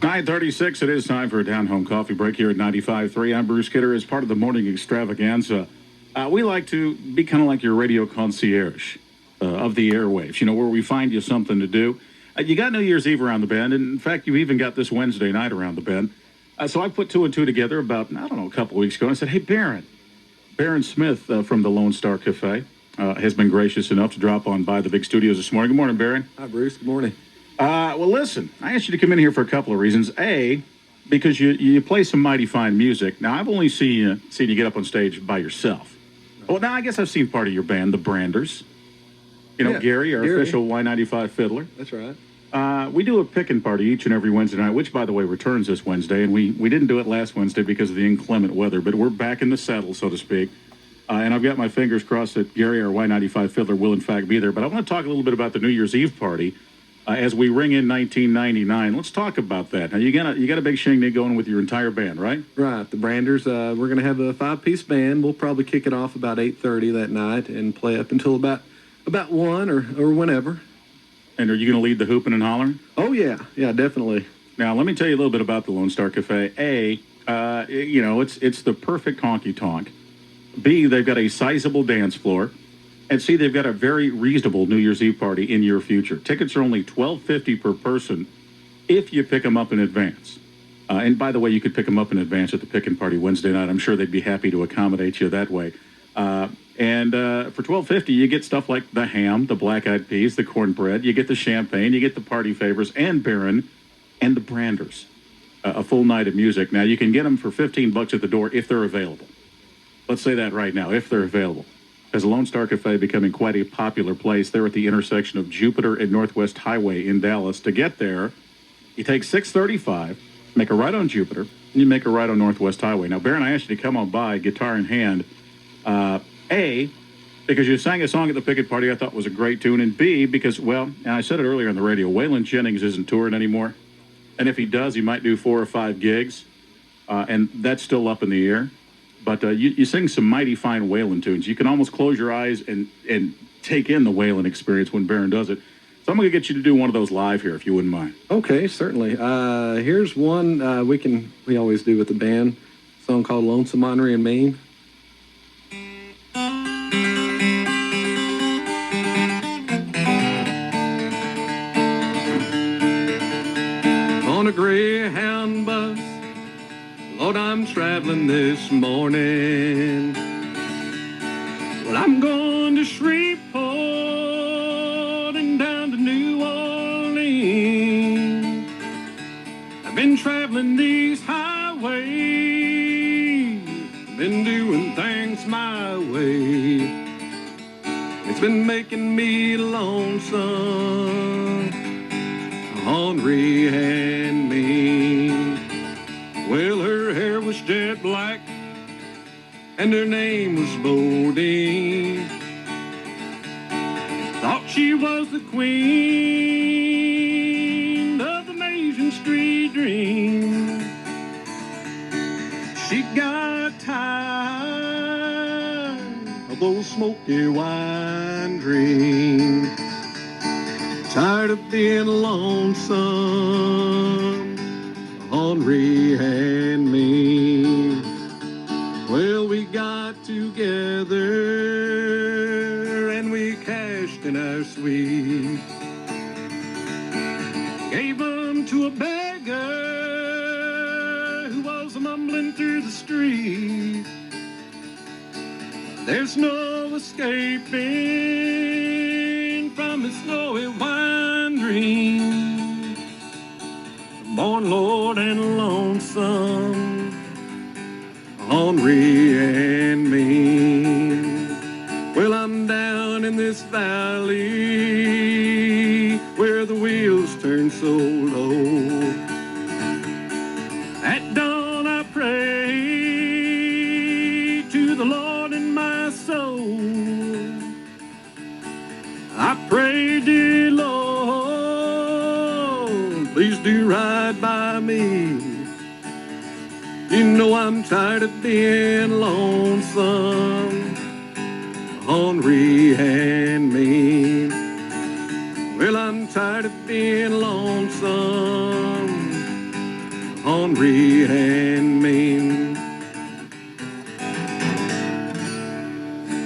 9:36, it is time for a down-home coffee break here at 95.3. I'm Bruce Kidder. As part of the morning extravaganza, we like to be kind of like your radio concierge of the airwaves, where we find you something to do. You got New Year's Eve around the bend, and in fact, you even got this Wednesday night around the bend. So I put two and two together about, a couple of weeks ago, and I said, hey, Barron Smith from the Lone Star Cafe has been gracious enough to drop on by the big studios this morning. Good morning, Barron. Hi, Bruce. Good morning. Well, listen, I asked you to come in here for a couple of reasons. A, because you play some mighty fine music. Now, I've only seen you get up on stage by yourself. Well, now, I guess I've seen part of your band, the Branders. Gary, our official Y95 fiddler. That's right. We do a Pickin Party each and every Wednesday night, which, by the way, returns this Wednesday. And we didn't do it last Wednesday because of the inclement weather, but we're back in the saddle, so to speak. And I've got my fingers crossed that Gary, our Y95 fiddler, will, in fact, be there. But I want to talk a little bit about the New Year's Eve party. As we ring in 1999, let's talk about that. Now, you got a big shindig going with your entire band, right? Right. The Branders, we're going to have a 5-piece band. We'll probably kick it off about 8:30 that night and play up until about 1 or whenever. And are you going to lead the hooping and hollering? Oh, yeah. Yeah, definitely. Now, let me tell you a little bit about the Lone Star Cafe. A, it's the perfect honky-tonk. B, they've got a sizable dance floor. And C, they've got a very reasonable New Year's Eve party in your future. Tickets are only $12.50 per person if you pick them up in advance. And by the way, you could pick them up in advance at the Pickin Party Wednesday night. I'm sure they'd be happy to accommodate you that way. And for $12.50, you get stuff like the ham, the black-eyed peas, the cornbread. You get the champagne, you get the party favors, and Barron, and the Branders. A full night of music. Now, you can get them for $15 at the door if they're available. Let's say that right now, if they're available. As a Lone Star Cafe becoming quite a popular place, they're at the intersection of Jupiter and Northwest Highway in Dallas. To get there, you take 635, make a right on Jupiter, and you make a right on Northwest Highway. Now, Barron, I asked you to come on by, guitar in hand. A, because you sang a song at the Pickin Party I thought was a great tune, and B, because, and I said it earlier on the radio, Waylon Jennings isn't touring anymore. And if he does, he might do 4 or 5 gigs, and that's still up in the air. But you sing some mighty fine Waylon tunes. You can almost close your eyes and take in the Waylon experience when Barron does it. So I'm going to get you to do one of those live here, if you wouldn't mind. Okay, certainly. Here's one we always do with the band, a song called Lonesome On'ry and Mean. On a Greyhound bus, Lord, I'm traveling this morning. Well, I'm going to Shreveport and down to New Orleans. I've been traveling these highways, been doing things my way. It's been making me lonesome, ornery and mean. Well, her hair was jet black, and her name was Bodine. Thought she was the queen of the Mason Street dream. She got tired of those smoky wine dreams. Tired of being lonesome, ornery and mean. Well, we got together and we cashed in our suite. Gave them to a beggar who was mumbling through the street. There's no escaping from his snowy wine dream. Born Lord and lonesome, ornery and mean. Well, I'm down in this valley where the wheels turn so low. At dawn I pray to the Lord in my soul. I pray, dear Lord, please do right by me. You know I'm tired of being lonesome, ornery and mean. Well, I'm tired of being lonesome, On'ry and Mean.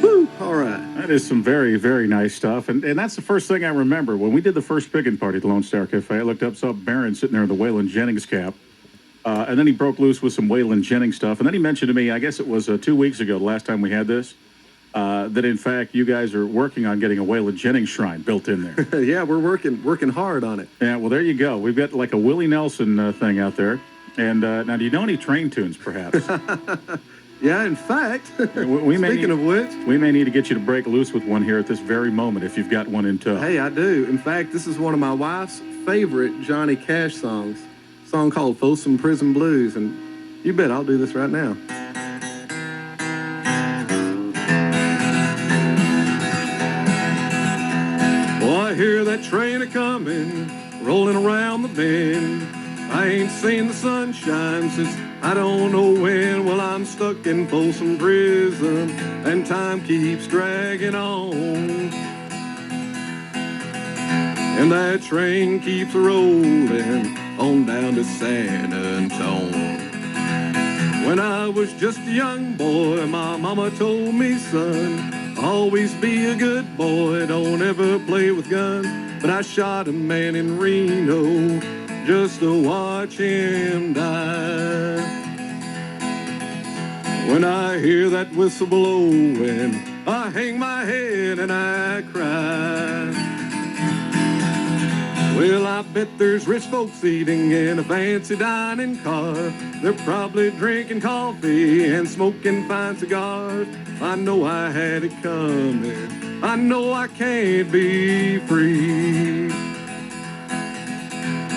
Woo! All right. That is some very, very nice stuff. And that's the first thing I remember. When we did the first Pickin Party at the Lone Star Cafe, I looked up, saw Barron sitting there in the Waylon Jennings cap. And then he broke loose with some Waylon Jennings stuff. And then he mentioned to me, I guess it was 2 weeks ago, the last time we had this, that in fact you guys are working on getting a Waylon Jennings shrine built in there. Yeah, we're working hard on it. Yeah, well, there you go. We've got like a Willie Nelson thing out there. And now, do you know any train tunes, perhaps? Yeah, in fact, speaking of which, we may need to get you to break loose with one here at this very moment if you've got one in tow. hey, I do. In fact, this is one of my wife's favorite Johnny Cash songs. A song called Folsom Prison Blues, and you bet I'll do this right now. Oh, I hear that train a-coming, rolling around the bend. I ain't seen the sunshine since I don't know when. Well, I'm stuck in Folsom Prison, and time keeps dragging on. And that train keeps rolling on down to San Antone. When I was just a young boy, my mama told me, son, always be a good boy, don't ever play with guns. But I shot a man in Reno just to watch him die. When I hear that whistle blowing, I hang my head and I cry. Well, I bet there's rich folks eating in a fancy dining car. They're probably drinking coffee and smoking fine cigars. I know I had it coming. I know I can't be free.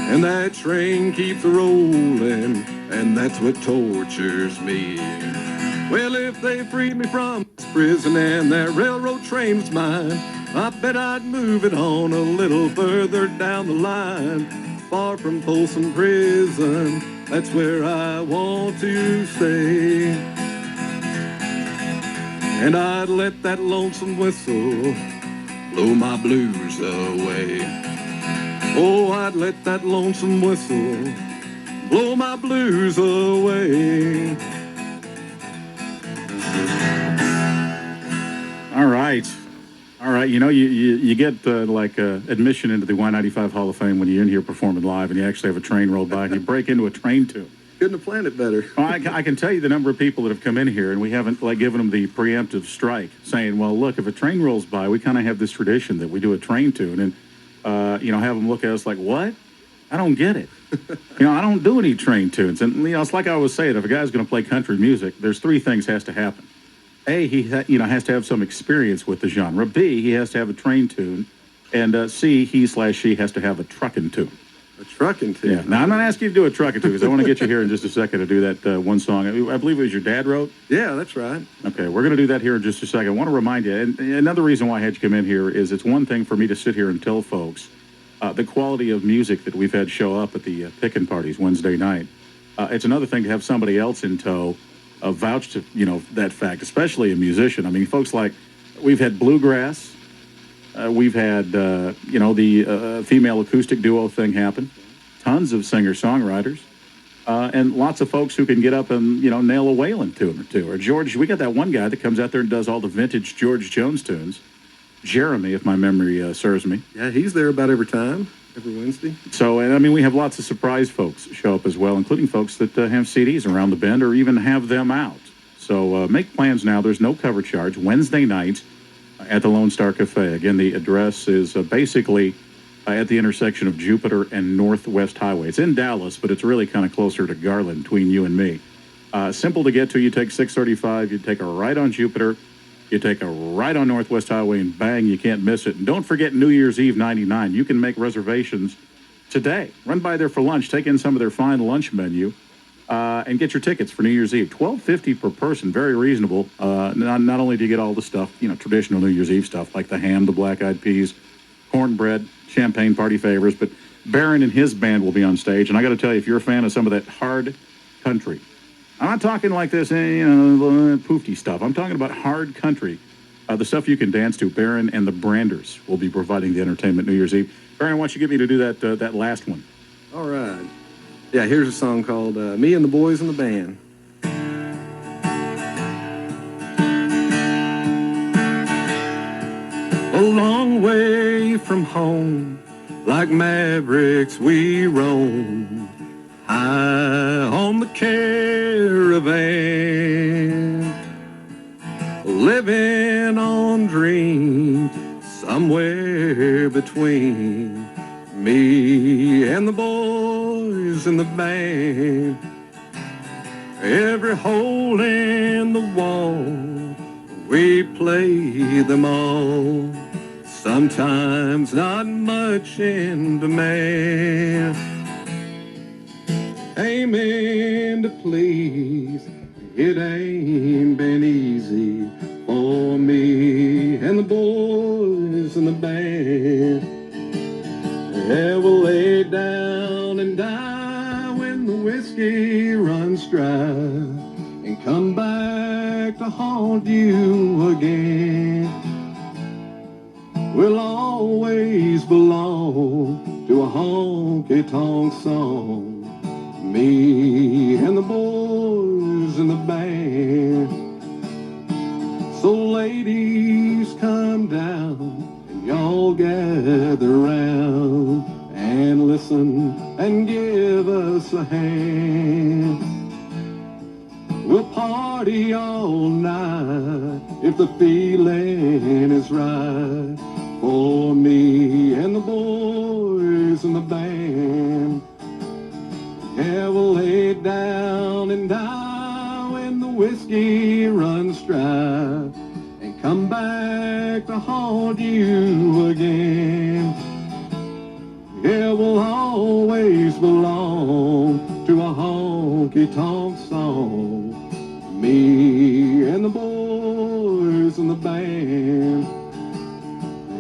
And that train keeps rolling, and that's what tortures me. Well, if they freed me from this prison and that railroad train was mine, I bet I'd move it on a little further down the line. Far from Folsom Prison, that's where I want to stay. And I'd let that lonesome whistle blow my blues away. Oh, I'd let that lonesome whistle blow my blues away. All right. All right. You know, you get admission into the Y95 Hall of Fame when you're in here performing live and you actually have a train roll by and you break into a train tune. Couldn't have planned it better. Well, I can tell you the number of people that have come in here and we haven't given them the preemptive strike saying, well, look, if a train rolls by, we kind of have this tradition that we do a train tune and, have them look at us like, what? I don't get it. I don't do any train tunes. And, it's like I always say, if a guy's going to play country music, there's three things has to happen. A, he has to have some experience with the genre. B, he has to have a train tune. And C, he/she has to have a truckin' tune. A truckin' tune? Yeah. Now, I'm not asking you to do a truckin' tune because I want to get you here in just a second to do that one song. I believe it was your dad wrote? Yeah, that's right. Okay, we're going to do that here in just a second. I want to remind you, and another reason why I had you come in here is it's one thing for me to sit here and tell folks the quality of music that we've had show up at the Pickin Parties Wednesday night. It's another thing to have somebody else in tow vouch to, that fact, especially a musician. I mean, folks like, we've had bluegrass, we've had, the female acoustic duo thing happen, tons of singer-songwriters, and lots of folks who can get up and, nail a Waylon tune or two. Or George, we got that one guy that comes out there and does all the vintage George Jones tunes. Jeremy, if my memory serves me. Yeah, he's there about every time, every Wednesday. So, and we have lots of surprise folks show up as well, including folks that have CDs around the bend or even have them out. So make plans now. There's no cover charge. Wednesday night at the Lone Star Cafe. Again, the address is basically at the intersection of Jupiter and Northwest Highway. It's in Dallas, but it's really kind of closer to Garland between you and me. Simple to get to. You take 635. You take a right on Jupiter. You take a right on Northwest Highway, and bang, you can't miss it. And don't forget New Year's Eve 99. You can make reservations today. Run by there for lunch. Take in some of their fine lunch menu and get your tickets for New Year's Eve. $12.50 per person, very reasonable. Not only do you get all the stuff, traditional New Year's Eve stuff like the ham, the black-eyed peas, cornbread, champagne party favors, but Barron and his band will be on stage. And I got to tell you, if you're a fan of some of that hard country, I'm not talking like this, poofy stuff. I'm talking about hard country, the stuff you can dance to. Barron and the Branders will be providing the entertainment New Year's Eve. Barron, why don't you get me to do that last one? All right. Yeah, here's a song called Me and the Boys in the Band. A long way from home, like mavericks we roam, high on the caravan, living on dreams somewhere between me and the boys in the band. Every hole in the wall, we play them all. Sometimes not much in demand. Aiming to please, it ain't been easy for me and the boys in the band. Yeah, we'll lay down and die when the whiskey runs dry, and come back to haunt you again. We'll always belong to a honky-tonk song, me and the boys in the band. So ladies, come down and y'all gather round and listen and give us a hand. We'll party all night if the feeling is right, for me and the boys in the band. Yeah, we'll lay down and die when the whiskey runs dry, and come back to haunt you again. Yeah, we'll always belong to a honky-tonk song, me and the boys in the band.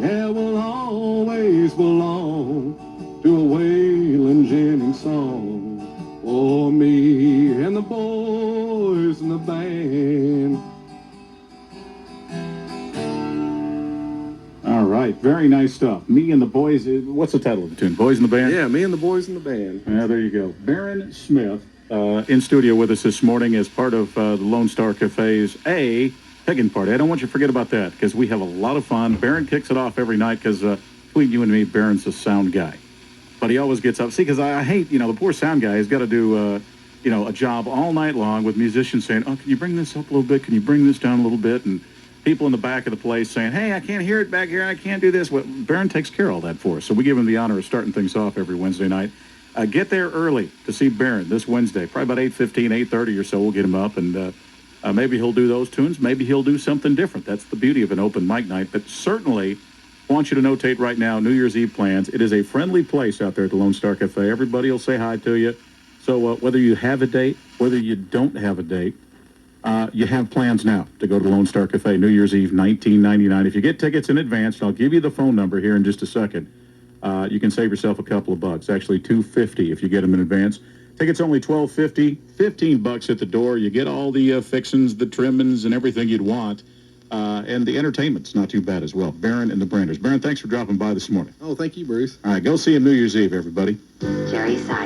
Yeah, we'll always belong to a Waylon Jennings song, for me and the boys in the band. All right, very nice stuff. Me and the boys. What's the title of the tune? Boys in the Band? Yeah, me and the boys in the band. Yeah, there you go. Baron Smith in studio with us this morning as part of the Lone Star Cafe's Pickin Party. I don't want you to forget about that because we have a lot of fun. Baron kicks it off every night because between you and me, Baron's a sound guy. But he always gets up. See, because I hate, the poor sound guy has got to do, a job all night long with musicians saying, oh, can you bring this up a little bit? Can you bring this down a little bit? And people in the back of the place saying, hey, I can't hear it back here. I can't do this. Well, Baron takes care of all that for us. So we give him the honor of starting things off every Wednesday night. Get there early to see Baron this Wednesday. Probably about 8:15, 8:30 or so. We'll get him up, and maybe he'll do those tunes. Maybe he'll do something different. That's the beauty of an open mic night. But certainly, I want you to notate right now New Year's Eve plans. It is a friendly place out there at the Lone Star Cafe. Everybody will say hi to you. So whether you have a date, whether you don't have a date, you have plans now to go to the Lone Star Cafe New Year's Eve, $19.99. If you get tickets in advance, and I'll give you the phone number here in just a second, you can save yourself a couple of bucks. Actually, $2.50 if you get them in advance. Tickets only $12.50, $15 at the door. You get all the fixings, the trimmings, and everything you'd want. And the entertainment's not too bad as well. Baron and the Branders. Baron, thanks for dropping by this morning. Oh, thank you, Bruce. All right, go see him New Year's Eve, everybody. KHYI